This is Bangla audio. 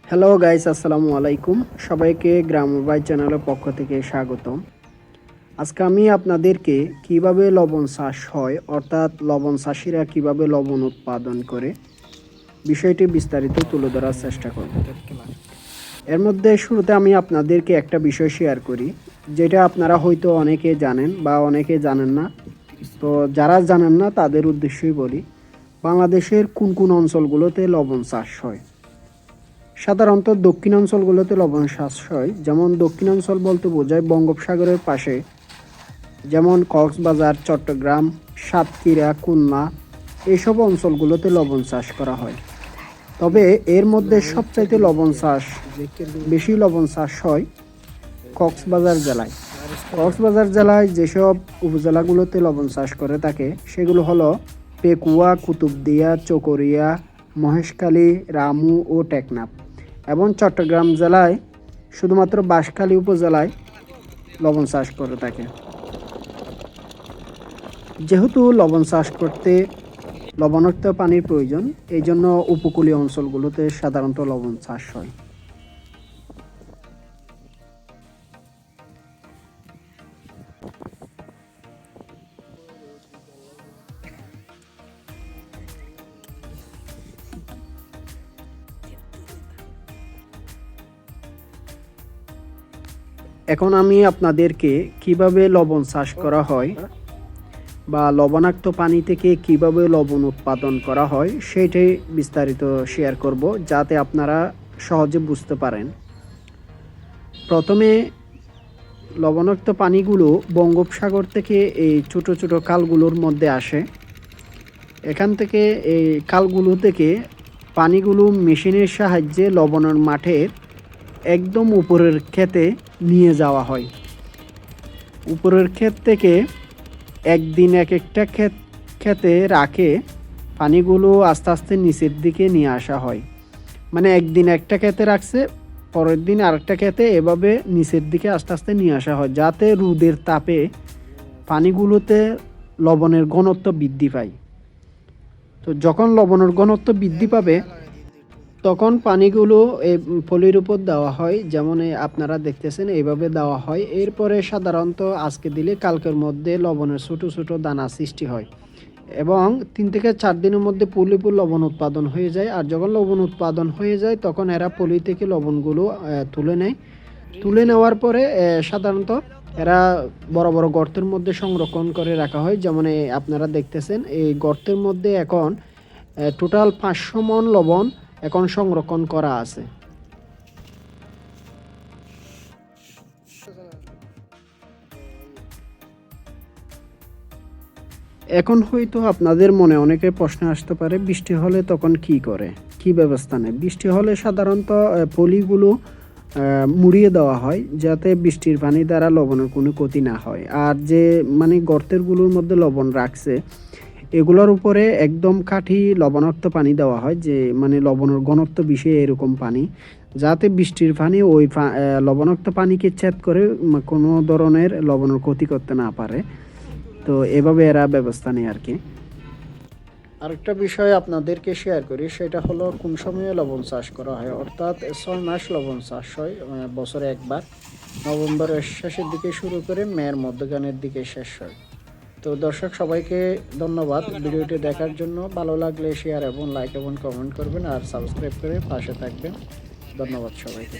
হ্যালো গাইস, আসসালামু আলাইকুম। সবাইকে গ্রাম বাই চ্যানেলের পক্ষ থেকে স্বাগতম। আজকে আমি আপনাদেরকে কিভাবে লবণ চাষ হয় অর্থাৎ লবণ চাষিরা কিভাবে লবণ উৎপাদন করে বিষয়টি বিস্তারিত তুলে ধরার চেষ্টা করব। এর মধ্যে শুরুতে আমি আপনাদেরকে একটা বিষয় শেয়ার করি, যেটা আপনারা হয়তো অনেকে জানেন বা অনেকে জানেন না। তো যারা জানেন না তাদের উদ্দেশ্যই বলি, বাংলাদেশের কোন কোন অঞ্চলগুলোতে লবণ চাষ হয়। সাধারণত দক্ষিণাঞ্চলগুলোতে লবণ চাষ হয়। যেমন দক্ষিণাঞ্চল বলতে বোঝায় বঙ্গোপসাগরের পাশে, যেমন কক্সবাজার, চট্টগ্রাম, সাতক্ষীরা, খুলনা, এইসব অঞ্চলগুলোতে লবণ চাষ করা হয়। তবে এর মধ্যে সবচাইতে বেশি লবণ চাষ হয় কক্সবাজার জেলায়। কক্সবাজার জেলায় যেসব উপজেলাগুলোতে লবণ চাষ করে থাকে সেগুলো হলো পেকুয়া, কুতুবদিয়া, চকরিয়া, মহেশখালী, রামু ও টেকনাফ। এবং চট্টগ্রাম জেলায় শুধুমাত্র বাঁশখালী উপজেলায় লবণ চাষ করে থাকে। যেহেতু লবণ চাষ করতে লবণাক্ত পানির প্রয়োজন, এই জন্য উপকূলীয় অঞ্চলগুলোতে সাধারণত লবণ চাষ হয়। এখন আমি আপনাদেরকে কিভাবে লবণ চাষ করা হয় বা লবণাক্ত পানি থেকে কিভাবে লবণ উৎপাদন করা হয় সেটাই বিস্তারিত শেয়ার করব, যাতে আপনারা সহজে বুঝতে পারেন। প্রথমে লবণাক্ত পানিগুলো বঙ্গোপসাগর থেকে এই ছোট ছোট খালগুলোর মধ্যে আসে। এখান থেকে এই খালগুলো থেকে পানিগুলো মেশিনের সাহায্যে লবণের মাঠের একদম উপরের ক্ষেতে নিয়ে যাওয়া হয়। উপরের ক্ষেত থেকে একদিন এক একটা ক্ষেতে রাখে পানিগুলো আস্তে আস্তে নিচের দিকে নিয়ে আসা হয়। মানে একদিন একটা ক্ষেতে রাখছে, পরের দিন আরেকটা ক্ষেতে, এভাবে নিচের দিকে আস্তে আস্তে নিয়ে আসা হয়, যাতে রোদের তাপে পানিগুলোতে লবণের ঘনত্ব বৃদ্ধি পায়। তো যখন লবণের ঘনত্ব বৃদ্ধি পাবে তখন পানিগুলো এই পলির উপর দেওয়া হয়, যেমন আপনারা দেখতেছেন এইভাবে দেওয়া হয়। এরপরে সাধারণত আজকে দিলে কালকের মধ্যে লবণের ছোট ছোট দানা সৃষ্টি হয় এবং 3 থেকে 4 দিনের মধ্যে পলিপুর লবণ উৎপাদন হয়ে যায়। আর যখন লবণ উৎপাদন হয়ে যায় তখন এরা পলি থেকে লবণগুলো তুলে নেয়। তুলে নেওয়ার পরে সাধারণত এরা বড় বড় গর্তের মধ্যে সংরক্ষণ করে রাখা হয়। যেমন আপনারা দেখতেছেন এই গর্তের মধ্যে এখন টোটাল 500 মণ লবণ এখন সংরক্ষণ করা আছে। এখন হয়তো আপনাদের মনে অনেকে প্রশ্ন আসতে পারে, বৃষ্টি হলে তখন কি করে, কি ব্যবস্থা নেয়? বৃষ্টি হলে সাধারণত পলিগুলো মুড়িয়ে দেওয়া হয়, যাতে বৃষ্টির পানি দ্বারা লবণের কোনো ক্ষতি না হয়। আর যে গর্তেরগুলোর মধ্যে লবণ রাখছে এগুলোর উপরে একদম কাঠি লবণাক্ত পানি দেওয়া হয়, যে লবণের ঘনত্ব বেশি এরকম পানি, যাতে বৃষ্টির পানি ওই লবণাক্ত পানিকে ছেদ করে কোনো ধরনের লবণের ক্ষতি করতে না পারে। তো এভাবে এরা ব্যবস্থা নেয় আর কি। আরেকটা বিষয় আপনাদেরকে শেয়ার করি, সেটা হলো কোন সময়ে লবণ চাষ করা হয়। অর্থাৎ 6 মাস লবণ চাষ হয় বছরে একবার। নভেম্বরের শেষের দিকে শুরু করে মের মধ্যখানের দিকে শেষ হয়। তো দর্শক সবাইকে ধন্যবাদ ভিডিওটি দেখার জন্য। ভালো লাগলে শেয়ার এবং লাইক এবং কমেন্ট করবেন আর সাবস্ক্রাইব করে পাশে থাকবেন। ধন্যবাদ সবাইকে।